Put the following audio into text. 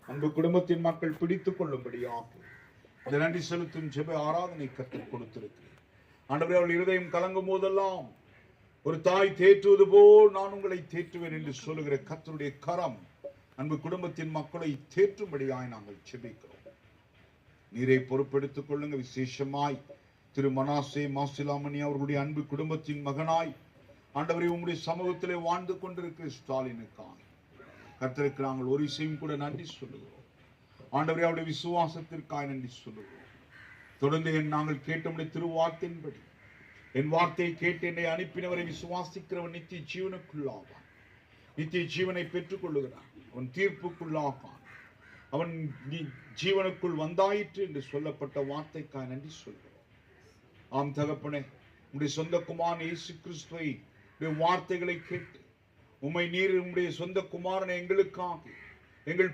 அன்பு குடும்பத்தின் மக்கள் பிடித்துக் கொள்ளும்படியாக இந்த நன்றி செலுத்தும் ஜெப ஆராதனை கற்றுக் கொடுத்திருக்கிறேன். ஆண்டவரே, அவள் இருதயம் கலங்கும் போதெல்லாம் ஒரு தாய் தேற்றுவது போல் நான் உங்களை தேற்றுவேன் என்று சொல்லுகிற கர்த்தருடைய கரம் அன்பு குடும்பத்தின் மக்களை தேற்றும்படியாய் நாங்கள் ஜெபிக்கிறோம். நீரை பொறுப்பெடுத்துக் கொள்ளுங்க. விசேஷமாய் திரு மனாசே மாசிலாமணி அவர்களுடைய அன்பு குடும்பத்தின் மகனாய் ஆண்டவரை உங்களுடைய சமூகத்திலே வாழ்ந்து கொண்டிருக்கிற ஸ்டாலினுக்காக கர்த்தருக்கு நாங்கள் ஒரு விஷயம் கூட நன்றி சொல்லுகிறோம். ஆண்டவரே, அவருடைய விசுவாசத்திற்காக நன்றி சொல்லுகிறோம். தொடர்ந்து நாங்கள் கேட்டோம்டைய திருவார்த்தையின்படி என் வார்த்தையை கேட்டு என்னை அனுப்பினவரை விசுவாசிக்கிறவன் நித்திய ஜீவனுக்குள்ளாவான். நித்திய ஜீவனை பெற்றுக் கொள்ளுகிறான். அவன் தீர்ப்புக்குள்ளாவான். அவன் ஜீவனுக்குள் வந்தாயிற்று என்று சொல்லப்பட்ட வார்த்தைக்காக நன்றி சொல்கிறோம். ஆம் தகப்பனே, உம்முடைய சொந்த குமாரன் இயேசு கிறிஸ்துவை வார்த்தைகளை கேட்டு உம்மை நீர் உம்முடைய சொந்த குமாரனை எங்களுக்காக எங்கள்